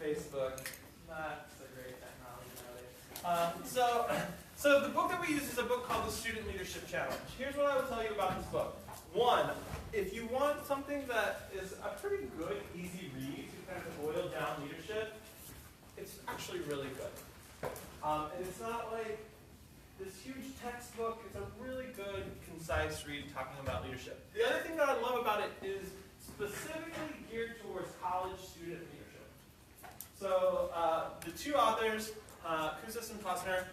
Facebook. That's a great technology nowadays. So the book that we use is a book called The Student Leadership Challenge. Here's what I would tell you about this book. One, if you want something that is a pretty good, easy read to kind of boil down leadership, it's actually really good. And it's not like this huge textbook. It's a really good, concise read talking about leadership. The other thing that I love about it is specifically geared towards college student leadership. So the two authors, Kouzes and Posner,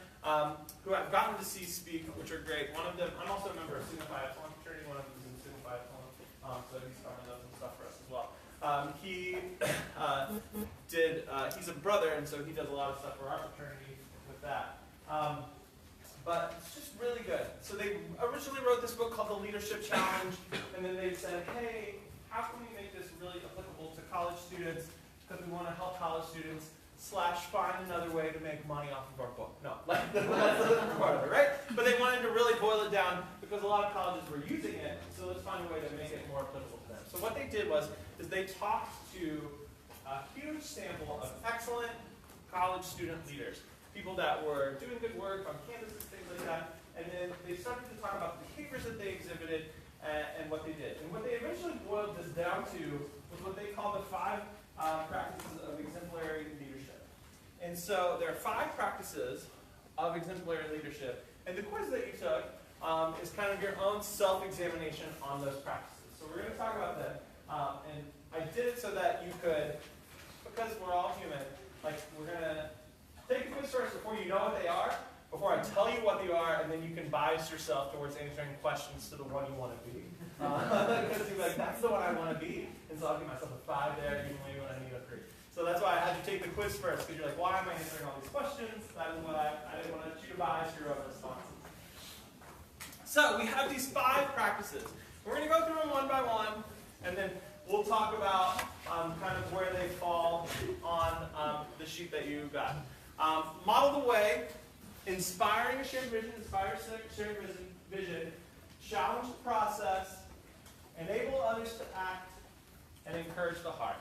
who I've gotten to see speak, which are great. One of them, I'm also a member of Sigma Phi Epsilon fraternity. One of them is in Sigma Phi Epsilon, so he's talking about some stuff for us as well. He's a brother, and so he does a lot of stuff for our fraternity with that. But it's just really good. So they originally wrote this book called The Leadership Challenge, and then they said, hey, how can we make this really applicable to college students, because we want to help college students / find another way to make money off of our book. No, that's the part of it, right? But they wanted to really boil it down because a lot of colleges were using it, so let's find a way to make it more applicable to them. So what they did is they talked to a huge sample of excellent college student leaders, people that were doing good work on campuses, things like that, and then they started to talk about the behaviors that they exhibited and what they did. And what they eventually boiled this down to was what they call the 5 practices of exemplary leadership. And so there are 5 practices of exemplary leadership, and the quiz that you took is kind of your own self-examination on those practices. So we're going to talk about that, and I did it so that you could, because we're all human, like we're going to take the quiz first before you know what they are, before I tell you what they are, and then you can bias yourself towards answering questions to the one you want to be. Because you're like, that's the one I want to be, and so I'll give myself a 5 there, even maybe when I need a 3. So that's why I had to take the quiz first, because you're like, why am I answering all these questions? That is why I didn't want to you to bias your own responses. So we have these 5 practices. We're going to go through them one by one, and then we'll talk about kind of where they fall on the sheet that you got. Model the way, inspiring a shared vision, challenge the process, enable others to act, and encourage the heart.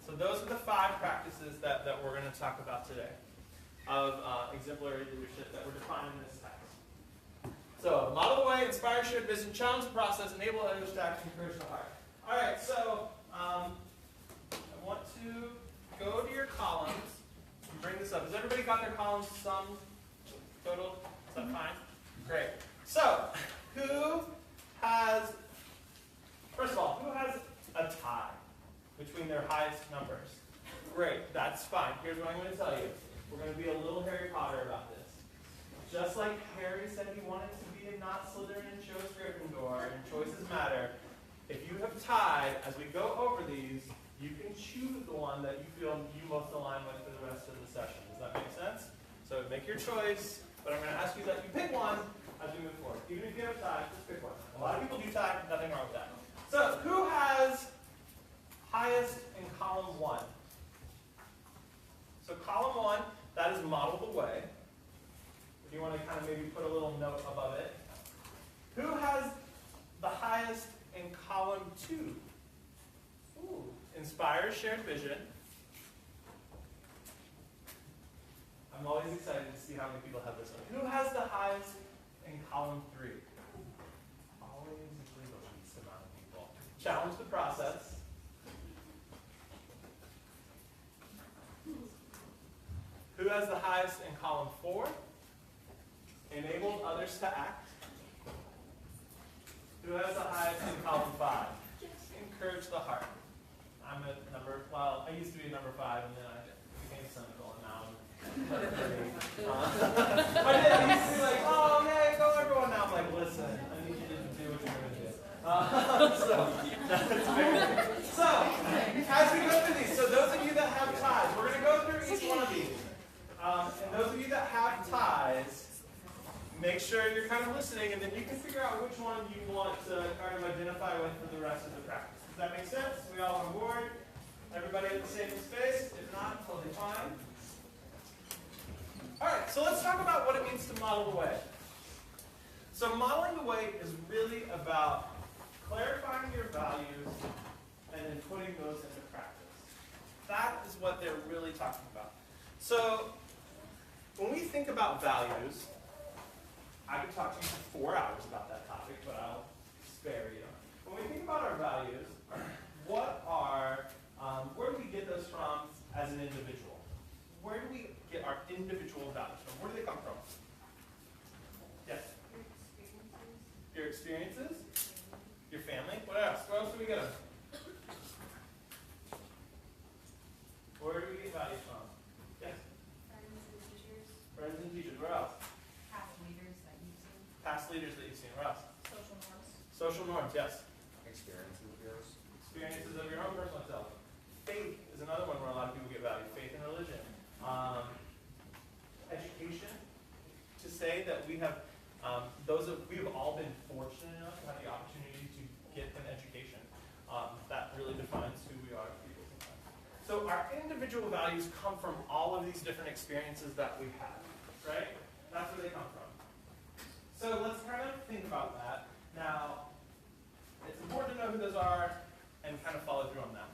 So those are the 5 practices that we're going to talk about today of exemplary leadership that we're defining in this text. So model the way, inspire shared vision, challenge the process, enable others to act, and encourage the heart. All right, so I want to go to your columns and bring this up. Has everybody got their columns summed, total? Is that fine? Great. So who has, first of all, who has a tie between their highest numbers? Great, that's fine. Here's what I'm going to tell you. We're going to be a little Harry Potter about this. Just like Harry said he wanted to be a not Slytherin and chose Gryffindor, and choices matter, if you have tied, as we go over these, you can choose the one that you feel you most align with for the rest of the session. Does that make sense? So make your choice, but I'm going to ask you that you pick one as we move forward. Even if you have tie, just pick one. A lot of people do tie, nothing wrong with that. So who has highest in column 1? So column 1, that is model the way. If you want to kind of maybe put a little note above it. Who has the highest in column 2? Ooh, inspire shared vision. I'm always excited to see how many people have this one. Who has the highest in column 3? Always the least amount of people. Challenge the process. Who has the highest in column 4? Enabled others to act. Who has the highest in column 5? Encourage the heart. I'm at I used to be a number 5, and then I became cynical, and now I'm I used to be like, oh, okay, go everyone. Now I'm like, listen, I need you to do what you're going to do. So, as we go through these, so those of you that have ties, we're going to go through each one of these. And those of you that have ties, make sure you're kind of listening, and then you can figure out which one you want to kind of identify with for the rest of the practice. Does that make sense? We all on board? Everybody at the same space? If not, totally fine. All right, so let's talk about what it means to model the way. So modeling the way is really about clarifying your values and then putting those into practice. That is what they're really talking about. So when we think about values, I could talk to you for 4 hours about that topic, but I'll spare you. When we think about our values, where do we get those from as an individual? Where do we get our individual values from? Where do they come from? Yes? Your experiences? Your family? What else? Where else do we get them? Where do we get values from? Yes? Friends and teachers. Friends and teachers. Where else? Past leaders that you've seen. Past leaders that you've seen. Where else? Social norms. Social norms, yes. Experiences of yours. Experiences of your own personal self. Faith is another one where a lot of people get value. Faith and religion. Education. To say that we have we have all been fortunate enough to have the opportunity to get an education. That really defines who we are as people sometimes. So our individual values come from all of these different experiences that we have, right? That's where they come from. So let's kind of think about that. Now, it's important to know who those are and kind of follow through on that.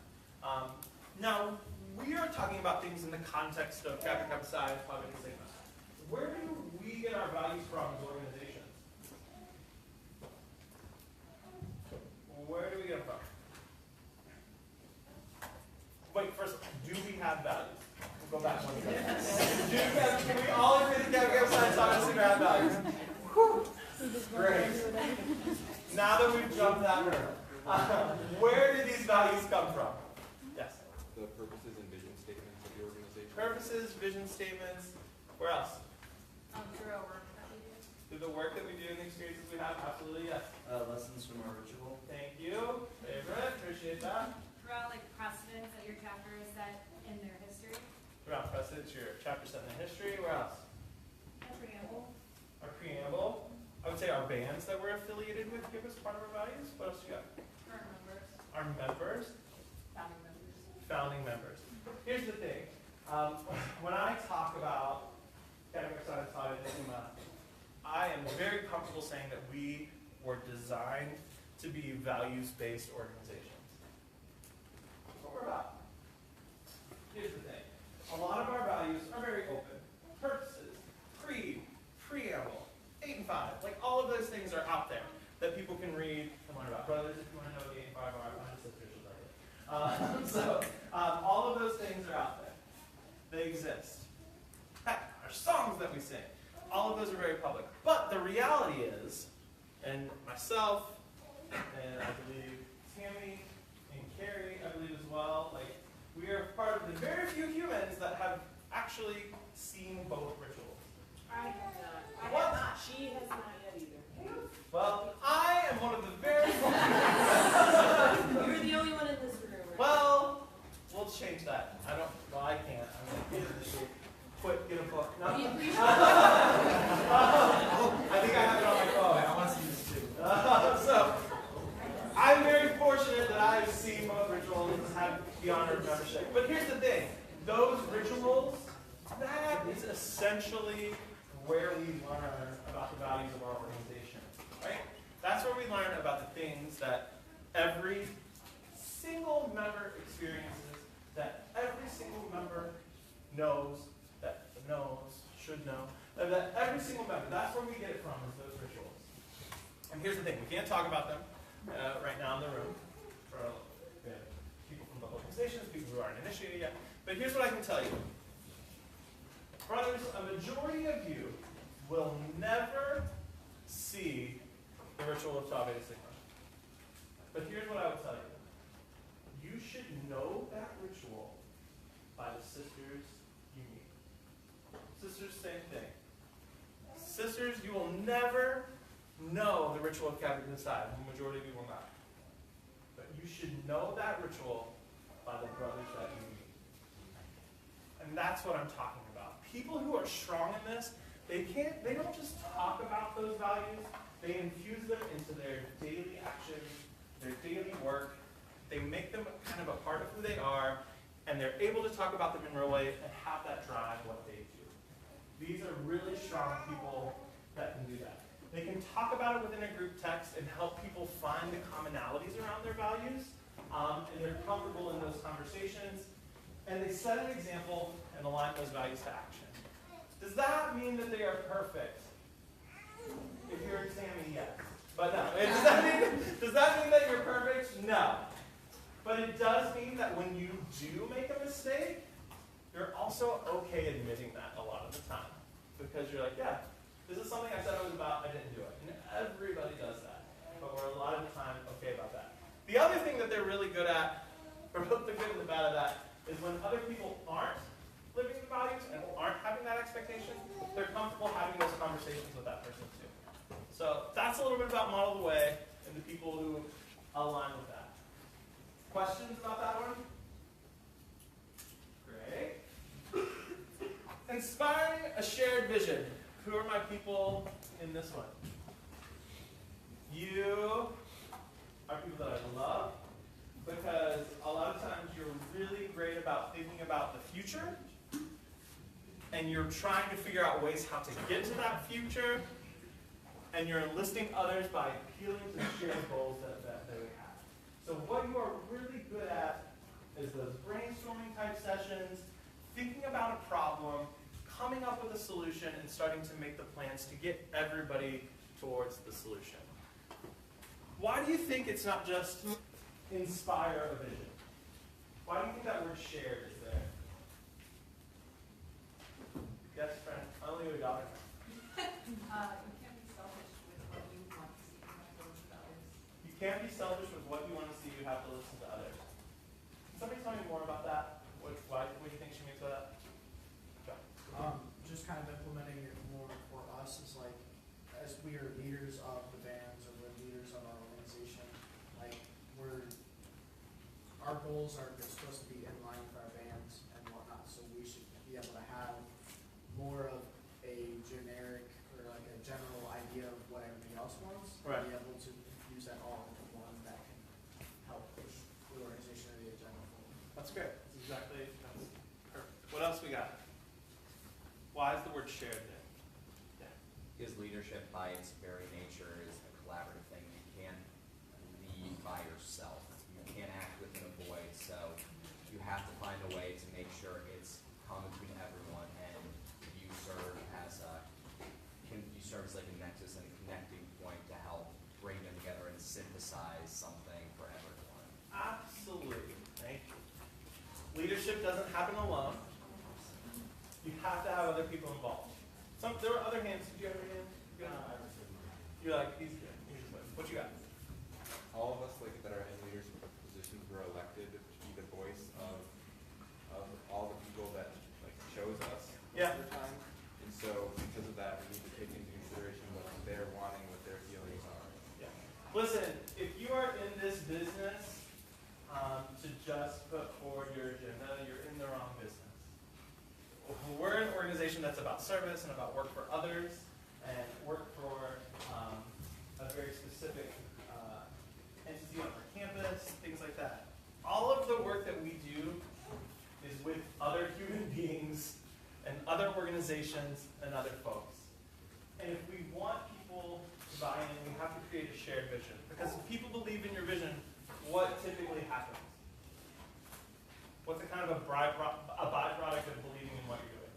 Now, we are talking about things in the context of Kappa Kappa Psi, Phi Beta Sigma. Where do we get our values from as organizations? Where do we get them from? Wait, first, do we have values? We'll go back one second. Can we all agree that Kappa Kappa Psi and Phi Beta Sigma have values? Great. Now that we've jumped that hurdle, where do these values come from? Yes? The purposes and vision statements of the organization. Purposes, vision statements. Where else? Through our work that we do. Through the work that we do and the experiences we have? Absolutely, yes. Lessons from our ritual. Thank you. Favorite. Appreciate that. Throughout like precedents that your chapter is set in their history. Throughout precedents, your chapter set in the history. Where else? A preamble. Our preamble. I would say our bands that we're affiliated with give us part of our values. What else you got? Current members. Our members. Founding members. Founding members. Here's the thing. When I talk about Kappa Kappa Psi Phi Beta Sigma, I am very comfortable saying that we were designed to be values-based organizations. That's what we're about. Here's the thing. A lot of our values are very open. Purposes, creed, preamble, 8 and 5. Like all of those things are out there that people can read and learn about. Brothers, if you want to know what the 8 and 5 are, find a sister, she'll tell you. All of those things are out there. They exist. Heck, our songs that we sing, all of those are very public. But the reality is, and myself, and I believe Tammy and Carrie, I believe as well, like we are part of the very few humans that have actually seen both rituals. I have not. I What? have not. She has not yet either. Well, I am one of the very You're the only one in this room. Right? Well, we'll change that. I can't. I'm going to get a book. No. We appreciate I think I have it on my phone. I want to see this too. So, I'm very fortunate that I've seen both rituals and have the honor of membership. But here's the thing. Those rituals, that is essentially where we learn about the values of our organization. Right? That's where we learn about the things that every single member experiences, that every single member should know, that every single member, that's where we get it from, is those rituals. And here's the thing, we can't talk about them right now in the room, for people from the organizations, people who aren't initiated yet, but here's what I can tell you. Brothers, a majority of you will never see the ritual of Phi Beta Sigma. But here's what I would tell you. You should know that ritual by the sisters you meet. Sisters, same thing. Sisters, you will never know the ritual of Kappa Kappa Psi. The majority of you will not. But you should know that ritual by the brothers that you meet. And that's what I'm talking about. People who are strong in this, they don't just talk about those values, they infuse them into their daily actions, their daily work. They make them kind of a part of who they are, and they're able to talk about them in real ways and have that drive what they do. These are really strong people that can do that. They can talk about it within a group text and help people find the commonalities around their values, and they're comfortable in those conversations. and they set an example and align those values to action. Does that mean that they are perfect? If you're Sammy, yes. But no. Does that mean that you're perfect? No. But it does mean that when you do make a mistake, you're also okay admitting that a lot of the time. Because you're like, yeah, this is something I said I was about, I didn't do it. And everybody does that. But we're a lot of the time okay about that. The other thing that they're really good at, or both the good and the bad of that, is when other people aren't living the values and aren't having that expectation, they're comfortable having those conversations with that person too. So that's a little bit about model the way and the people who align with that. Questions about that one? Great. Inspiring a shared vision. Who are my people in this one? You are people that I love because a lot of times you're really great about thinking about the future and you're trying to figure out ways how to get to that future and you're enlisting others by appealing to shared goals that they have. So what you are really good at is those brainstorming type sessions, thinking about a problem, coming up with a solution, and starting to make the plans to get everybody towards the solution. Why do you think it's not just inspire a vision? Why do you think that word shared is there? Yes, friend? I only have a daughter. You can't be selfish with what you want to see. You have to listen to others. You can't be selfish with what you want to see. You have to listen to others. Can somebody tell me more about that? What do you think she means by that? Just kind of implementing it more for us is like, as we are leaders of the bands or we're leaders of our organization, like our goals are supposed to be in line with our bands and whatnot, so we should be able to have more of a generic or like a general idea of what everybody else wants, Right. and be able to use that all into one that can help push the organization or the agenda forward. That's great. That's perfect. What else we got? Why is the word shared there? Yeah. Because leadership by its very nature is a collaborative thing. You can't lead by yourself. You can't act within a void. So you have to find a way to make sure it's common between everyone, and you serve as like a nexus and a connecting point to help bring them together and synthesize something for everyone. Absolutely. Thank you. Leadership doesn't happen alone. You have to have other people involved. There were other hands. Did you have a hand? Good. You're like, he's good. What you got? All of us like that are in leadership positions were elected to be the voice of all the people that like chose us Yeah. most of the time. And so because of that, we need to take into consideration what they're wanting, what their feelings are. Yeah. Listen, if you are in this business to just put forward your agenda, you're in the wrong business. We're an organization that's about service and about work for others and work for a very specific entity on our campus, things like that. All of the work that we do is with other human beings and other organizations and other folks. And if we want people to buy in, we have to create a shared vision. Because if people believe in your vision, what typically happens? What's a kind of a byproduct of believing in what you're doing?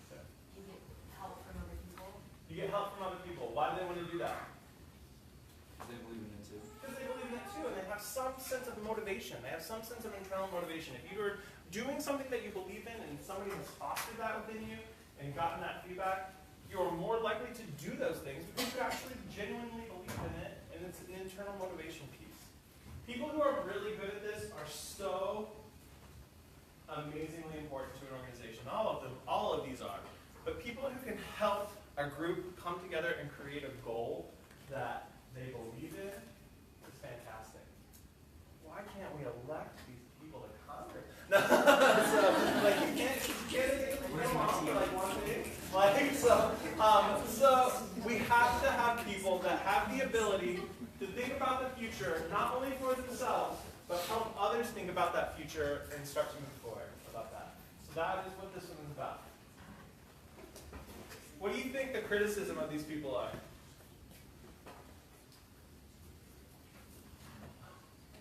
So, You get help from other people. you get help from other people. Why do they want to do that? They believe in it too. Because they believe in it too, and they have some sense of motivation. They have some sense of internal motivation. If you're doing something that you believe in and somebody has fostered that within you and gotten that feedback, you're more likely to do those things because you actually genuinely believe in it, and it's an internal motivation piece. People who are really good at this are so amazingly important to an organization. All of these are. But people who can help a group come together and create a goal that they believe in is fantastic. Why can't we elect these people to Congress? No, so, like, you can't get along like one thing. Like, so we have to have people that have the ability to think about the future, not only for themselves, but help others think about that future and start to move forward about that. So that is what this one is about. What do you think the criticism of these people are?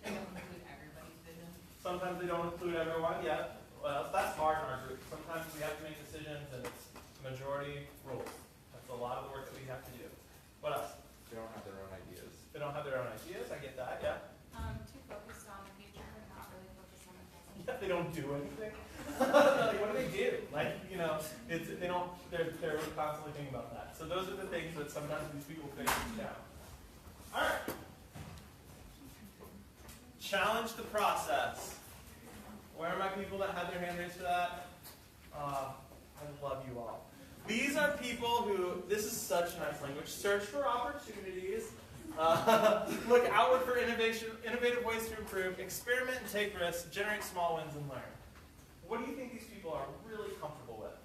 They don't include everybody's vision. sometimes they don't include everyone yet. Well, that's hard in our group. Sometimes we have to make decisions and it's majority rules. That's a lot of the work that we have to do. What else? They don't have their own ideas. They don't have their own ideas, I get that, yeah. Too focused on the future and not really focused on the present. Yeah, they don't do anything. Like, what do they do? Like, you know, they're constantly thinking about that. So those are the things that sometimes these people face down. All right. Challenge the process. Where are my people that had their hand raised for that? I love you all. These are people who, this is such nice language, search for opportunities, look outward for innovative ways to improve, experiment and take risks, generate small wins and learn. What do you think these people are really comfortable with?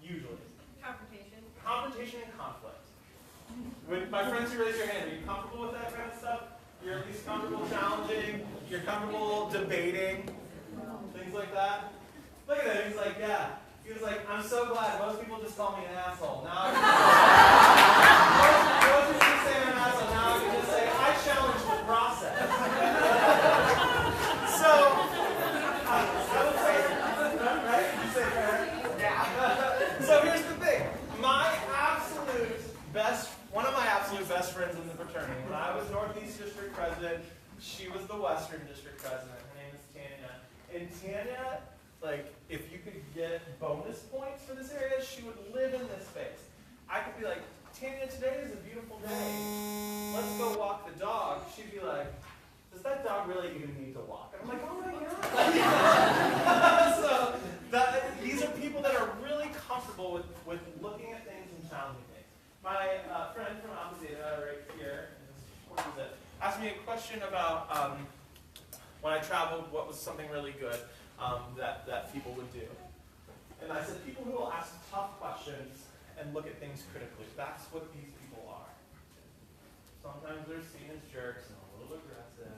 Usually. Confrontation. Confrontation and conflict. When my friends who raise your hand, are you comfortable with that kind of stuff? You're at least comfortable challenging, you're comfortable debating, things like that? Look at him, he's like, yeah. He was like, I'm so glad most people just call me an asshole. Now I can most people just say I'm an asshole. Now I can just say, I challenge the process. So, I would say, right? You say fair? Yeah. So here's the thing. One of my absolute best friends in the fraternity, when I was Northeast District President, she was the Western District President. Her name is Tanya. And Tanya, like, if you could get bonus points for this area, she would live in this space. I could be like, Tanya, today is a beautiful day. Let's go walk the dog. She'd be like, does that dog really even need to walk? And I'm like, oh my God. So these are people that are really comfortable with looking at things and challenging things. My friend from Alpazeta right here, asked me a question about when I traveled, what was something really good that people would do. And I said, people who will ask tough questions and look at things critically. That's what these people are. Sometimes they're seen as jerks and a little aggressive.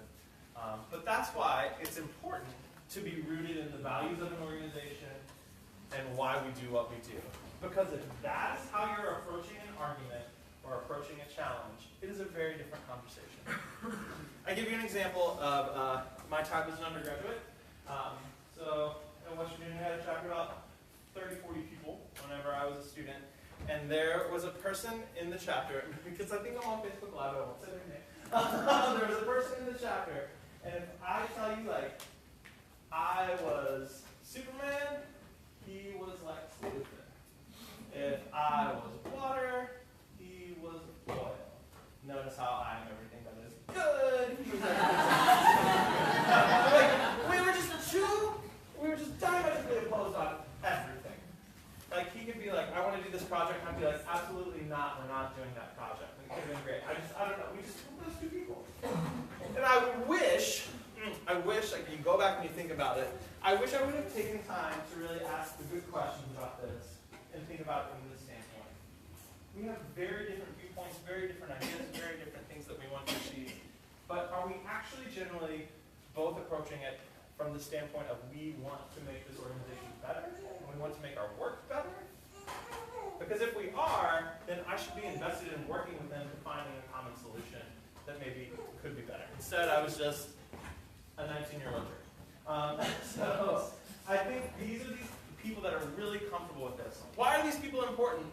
But that's why it's important to be rooted in the values of an organization and why we do what we do. Because if that is how you're approaching an argument or approaching a challenge, it is a very different conversation. I give you an example of my time as an undergraduate. So at Western Union, I had a chapter about 30, 40 people whenever I was a student. And there was a person in the chapter, because I think I'm on Facebook Live, I won't say their name. There was a person in the chapter, and if I tell you, like, I was Superman, he was like Luthor. If I was water, he was oil. Notice how I am everything that is good. He was like, we were just diametrically opposed on everything. Like, he could be like, I want to do this project, and I'd be like, absolutely not, we're not doing that project. And it could have been great. I don't know, we just were those two people. And I wish, like, you go back and you think about it, I wish I would have taken time to really ask the good questions about this and think about it from this standpoint. We have very different viewpoints, very different ideas, very different things that we want to achieve. But are we actually generally both approaching it from the standpoint of we want to make this organization better, and we want to make our work better? Because if we are, then I should be invested in working with them to finding a common solution that maybe could be better. Instead, I was just a 19-year-old jerk. So I think these are these people that are really comfortable with this. Why are these people important?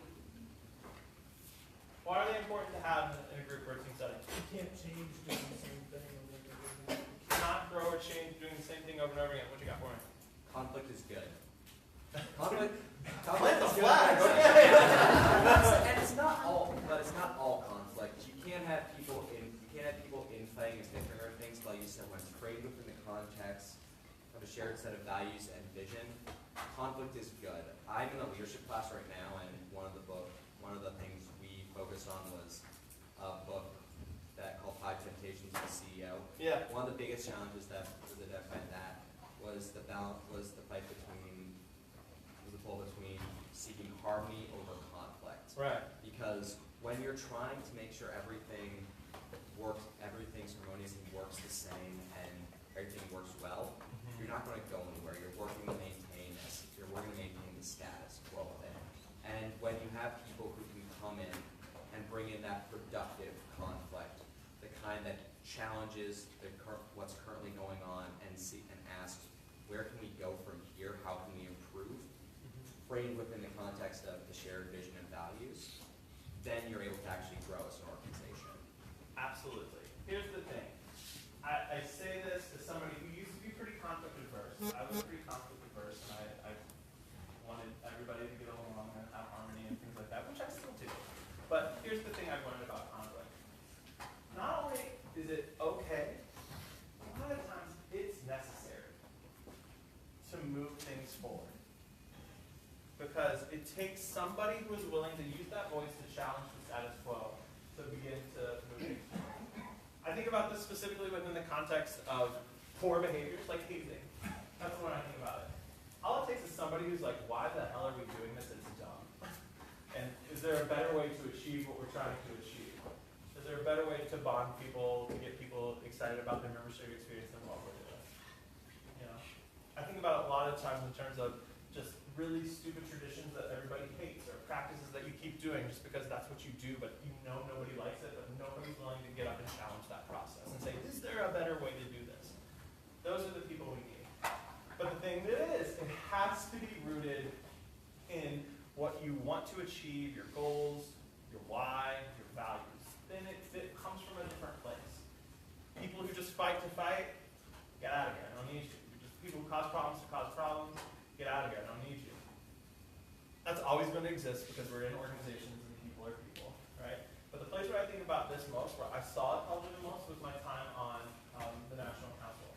Why are they important to have in a group or a team setting? You can't change doing the same thing over and over again. Not grow or change doing the same thing over and over again. What you got for me? Conflict is good. Conflict Plant the is good. flag. And it's not all conflict. You can't have people infighting against different things, like you said, when it's created within the context of a shared set of values and vision. Conflict is good. I'm in a leadership class right now, and one of the things we focused on was a book that called Five Temptations of the CEO. Yeah. One of the biggest challenges that was identified in that was the pull between seeking harmony over conflict. Right. Because when you're trying to make sure everything's harmonious and works the same and everything works well, you're not going to go anywhere. You're working to maintain the status quo of it. And when you have people who can come in and bring in that productive conflict, the kind that challenges what's currently going on and and ask, where can we go from here? How can we improve? Framed within the context of the shared vision and values, then you're able to actually grow as an organization. Absolutely. Here's the thing. I say this as somebody who used to be pretty conflict adverse. I was pretty conflict adverse, and I wanted everybody to get along and have harmony and things like that, which I still do. But here's the thing I've learned about conflict. Not only is it okay, a lot of times it's necessary to move things forward. Because it takes somebody who is willing to use that voice to challenge the status quo to begin to move things forward. I think about this specifically within the context of poor behaviors like hazing. That's when I think about it. All it takes is somebody who's like, why the hell are we doing this? It's dumb. And is there a better way to achieve what we're trying to achieve? Is there a better way to bond people, to get people excited about their membership experience than what we're doing? You know? I think about it a lot of times in terms of just really stupid traditions that everybody hates or practices that you keep doing just because that's what you do, but you know nobody likes it, but nobody's willing to get up and challenge that process and say, is there a better way to do this? Those are the people we need. But the thing is, it has to be rooted in what you want to achieve, your goals, your why, your values. Then it comes from a different place. People who just fight to fight, get out of here, I don't need you. Just people who cause problems to cause problems, get out of here, I don't need you. That's always going to exist because we're in organizations and people are people, right? But the place where I think about this most, where I saw it probably the most, was my time on the National Council.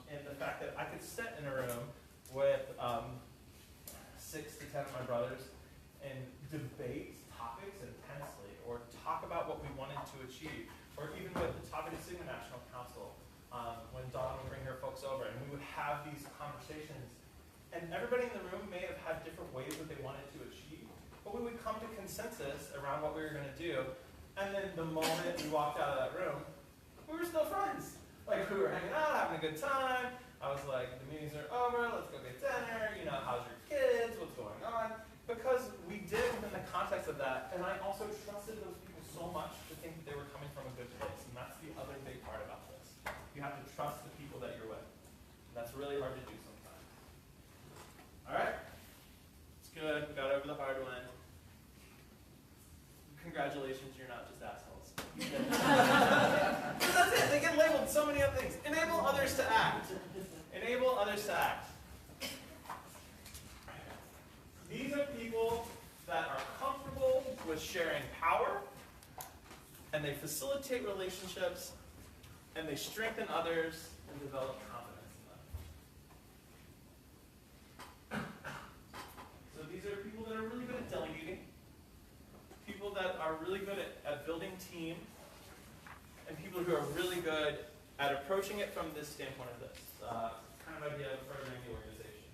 And the fact that I could sit in a room with 6 to 10 of my brothers and debate topics intensely, or talk about what we wanted to achieve, or even with the topic of Sigma National Council, when Dawn would bring her folks over, and we would have these conversations. And everybody in the room may have had different ways that they wanted to achieve, but we would come to consensus around what we were going to do. And then the moment we walked out of that room, we were still friends. Like, we were hanging out, having a good time. I was like, the meetings are over, let's go get dinner. You know, how's your kids? What's going on? Because we did within the context of that, and I also trusted those people so much to think that they were coming from a good place. And that's the other big part about this. You have to trust the people that you're with. And that's really hard to do sometimes. All right? It's good. We got over the hard one. Congratulations, you're not just assholes. But that's it. They get labeled so many other things. Enable others to act. Enable others to act. These are people that are comfortable with sharing power, and they facilitate relationships, and they strengthen others and develop confidence in them. So these are people that are really good at delegating, people that are really good at building team, and people who are really good at approaching it from this standpoint of this kind of idea of furthering the organization.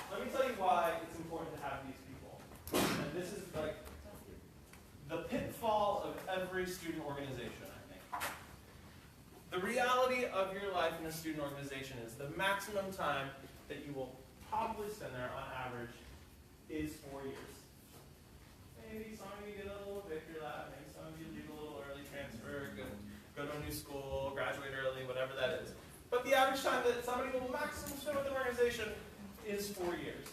Let me tell you why it's important to have these people. And this is like the pitfall of every student organization, I think. The reality of your life in a student organization is the maximum time that you will probably spend there on average is 4 years. Maybe some of you get a little victory lap, maybe some of you leave a little early transfer, go to a new school, graduate early, whatever that is. But the average time that somebody will maximum spend with an organization is 4 years.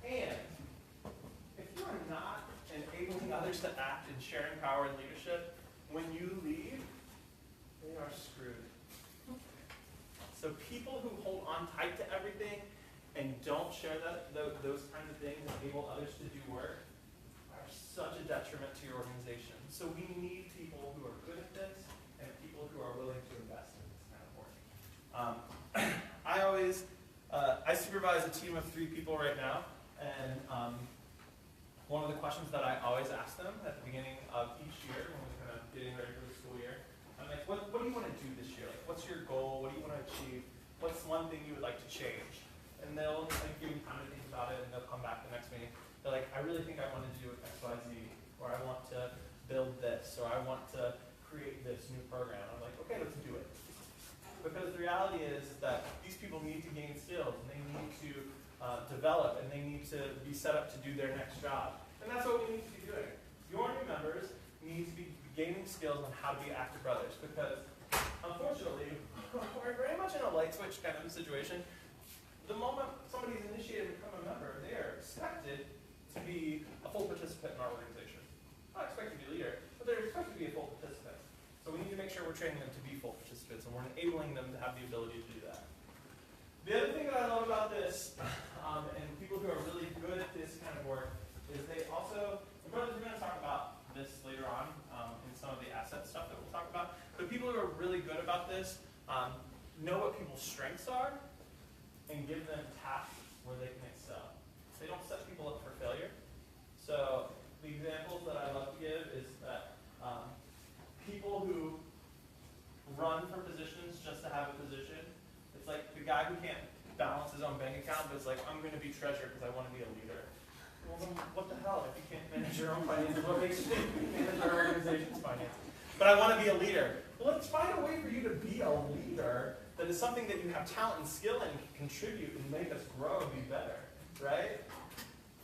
And if you are not enabling others to act and sharing power and leadership, when you leave, they are screwed. So people who hold on tight to everything and don't share those kinds of things and enable others to do work are such a detriment to your organization. So we need people who are good at this and people who are willing to invest in this kind of work. I supervise a team of 3 people right now, and one of the questions that I always ask them at the beginning of each year when we're kind of getting ready for the school year, I'm like, what do you want to do this year? Like, what's your goal? What do you want to achieve? What's one thing you would like to change? And they'll give me time to think about it, and they'll come back the next meeting. They're like, I really think I want to do X, Y, Z, or I want to build this, or I want to create this new program. I'm like, okay, let's do it. Because the reality is that these people need to gain skills, and they need to develop, and they need to be set up to do their next job. And that's what we need to be doing. Your new members need to be gaining skills on how to be active brothers, because unfortunately, we're very much in a light switch kind of a situation. The moment somebody's initiated to become a member, they are expected to be a full participant in our organization. Not expected to be a leader, but they're expected to be a full participant. So we need to make sure we're training them to be full participants, and we're enabling them to have the ability to do that. The other thing that I love about this, and people who are really good at this kind of work, is they also, and brothers, we're going to talk about this later on in some of the asset stuff that we'll talk about, but people who are really good about this know what people's strengths are and give them tasks where they can excel. They don't set people up for failure. So the examples that I love to give is that people who run for positions just to have a position, it's like the guy who can't balance his own bank account, but it's like, I'm going to be treasurer because I want to be a leader. Well, then what the hell? If you can't manage your own finances, what makes you manage your organization's finances? But I want to be a leader. Well, let's find a way for you to be a leader that is something that you have talent and skill in and can contribute and make us grow and be better, right?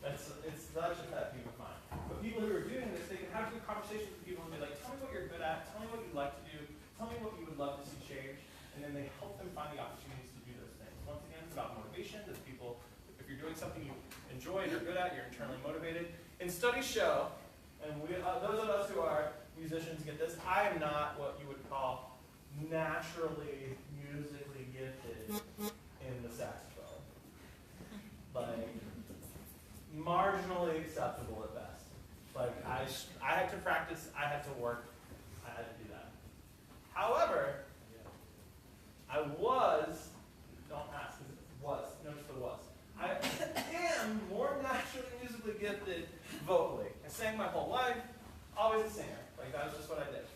It's not just that people find. But people who are doing this, they can have good conversations with people and be like, tell me what you're good at, tell me what you like to do, tell me what you would love to see change, and then they help them find the opportunities to do those things. Once again, it's about motivation. That people, if you're doing something you enjoy and you're good at, you're internally motivated. And studies show, and those of us who are musicians get this, I am not what you would call naturally musically gifted in the saxophone. Like, marginally acceptable at best. Like, I had to practice, I had to work, I had to do that. However, I was, don't ask, because it was, notice the was. I am more naturally musically gifted vocally. I sang my whole life, always a singer. Like, that was just what I did.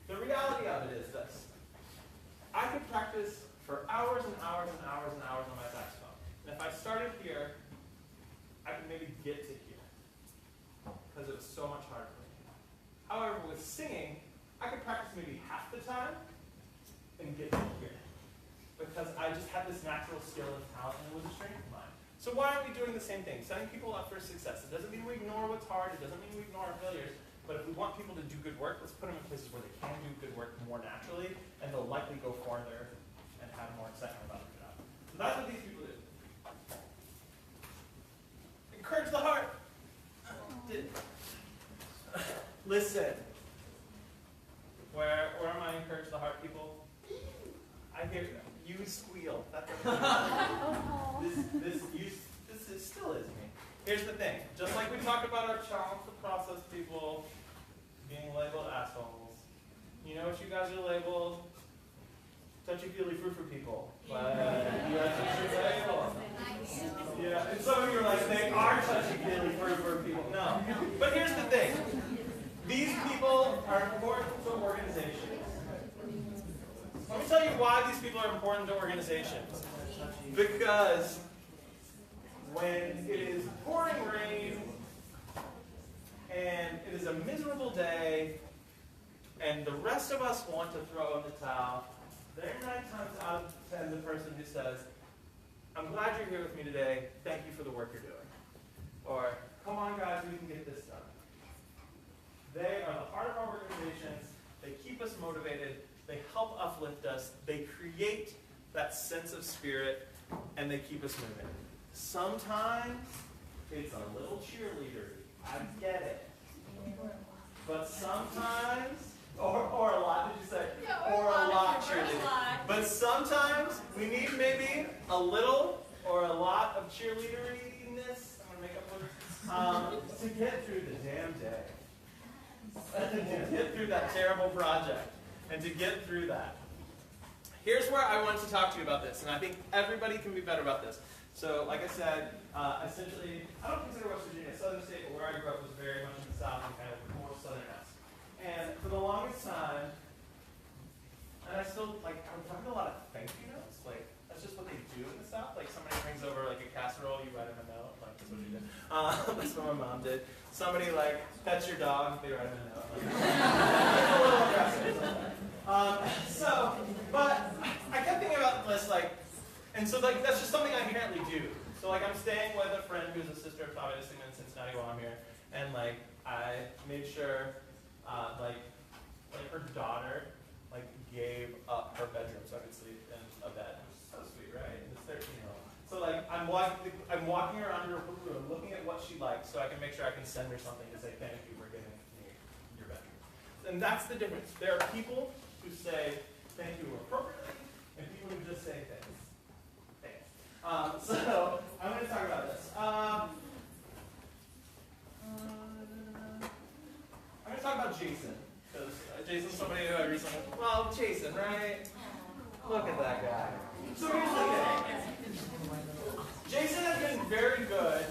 The reality of it is this. I could practice for hours and hours and hours and hours on my saxophone. And if I started here, I could maybe get to here. Because it was so much harder for me. However, with singing, I could practice maybe half the time and get to here. Because I just had this natural skill and talent, and it was a strength of mine. So why aren't we doing the same thing? Setting people up for success. It doesn't mean we ignore what's hard. It doesn't mean we ignore our failures. But if we want people to do good work, let's put them in places where they can do good work more naturally, and they'll likely go farther and have more excitement about their job. So that's what these people do. Encourage the heart. Listen. Where am I encourage the heart, people? I hear you squeal. That's this still is me. Here's the thing. Just like we talked about our challenge to process people being labeled assholes. You know what you guys are labeled? Touchy-feely frou-frou people. Like, you guys are labeled. Yeah, and some of you are like, they are touchy-feely frou-frou people. No. But here's the thing. These people are important to organizations. Let me tell you why these people are important to organizations. Because when it is pouring rain and it is a miserable day and the rest of us want to throw in the towel, they're 9 times out of 10 the person who says, I'm glad you're here with me today. Thank you for the work you're doing. Or, come on guys, we can get this done. They are the heart of our organizations. They keep us motivated. They help uplift us. They create that sense of spirit, and they keep us moving. Sometimes it's a little cheerleader. I get it. But sometimes, or a lot, did you say? Yeah, or a lot cheerleader. But sometimes we need maybe a little or a lot of cheerleaderiness. I'm going to make up words. To get through the damn day. To get through that terrible project. And to get through that. Here's where I want to talk to you about this, and I think everybody can be better about this. So, like I said, essentially, I don't consider West Virginia a southern state, but where I grew up was very much in the south and kind of more southern-esque. And for the longest time, and I still, like, I'm talking a lot of thank you notes. Like, that's just what they do in the south. Like, somebody brings over, like, a casserole, you write them a note. Like, that's what you did. That's what my mom did. Somebody, like, pets your dog, they write them a note. Like, it's a little aggressive. But I kept thinking about this, like, and so, like, that's just something I inherently do. So, like, I'm staying with a friend who's a sister of Tommy Edison in Cincinnati while I'm here, and, like, I made sure, like her daughter, like gave up her bedroom so I could sleep in a bed. It was so sweet, right? And this 13-year-old. So like I'm walking around her room looking at what she likes so I can make sure I can send her something to say thank you for giving me your bedroom. And that's the difference. There are people who say thank you appropriately and people who just say thanks. Thanks. So I'm going to talk about this. I'm going to talk about Jason. Because Jason's somebody who I recently, well, Jason, right? Look at that guy. So here's the thing. Jason has been very good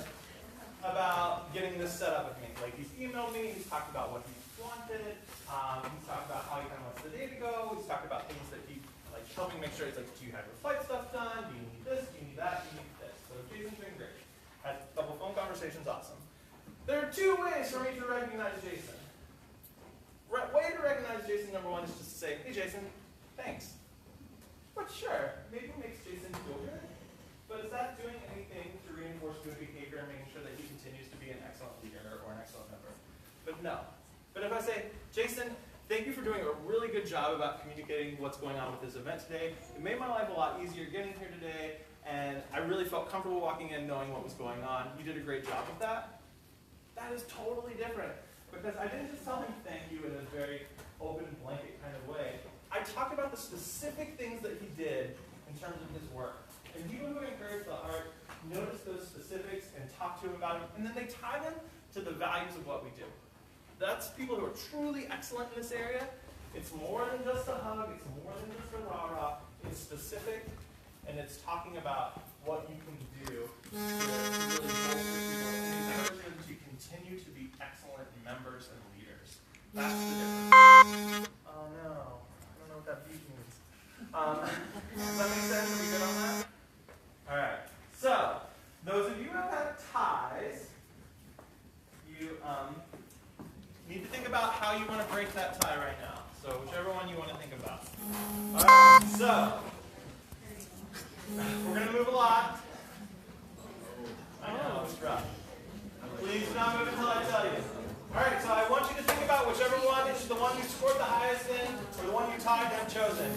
about getting this set up with me. Like, he's emailed me, he's talked about what he wanted, he's talked about how he kind of wants the day to go, he's talked about things that he, like, helping make sure it's like, do you have your flight stuff done? Do you need this? Do you need that? Do you need this? So Jason's been great. Had a couple phone conversations, awesome. There are two ways for me to recognize Jason. Way to recognize Jason, number one, is just to say, hey Jason, thanks. But sure, maybe it makes Jason feel good. But is that doing anything to reinforce good behavior and making sure that he continues to be an excellent leader or an excellent member? But no. But if I say, Jason, thank you for doing a really good job about communicating what's going on with this event today. It made my life a lot easier getting here today, and I really felt comfortable walking in knowing what was going on. You did a great job with that. That is totally different. Because I didn't just tell him thank you in a very open blanket kind of way. I talked about the specific things that he did in terms of his work. And people who encourage the heart notice those specifics and talk to him about them, and then they tie them to the values of what we do. That's people who are truly excellent in this area. It's more than just a hug, it's more than just a rah-rah. It's specific, and it's talking about what you can do to really bolster people and encourage them to continue to be excellent members and leaders. That's the difference. Oh no, I don't know what that beat means. Does that make sense? Are we good on that? Alright, so those of you who have had ties, you need to think about how you want to break that tie right now. So whichever one you want to think about. Alright, so we're going to move a lot. I know, it's rough. Please do not move until I tell you. Alright, so I want you to think about whichever one is the one you scored the highest in, or the one you tied and have chosen.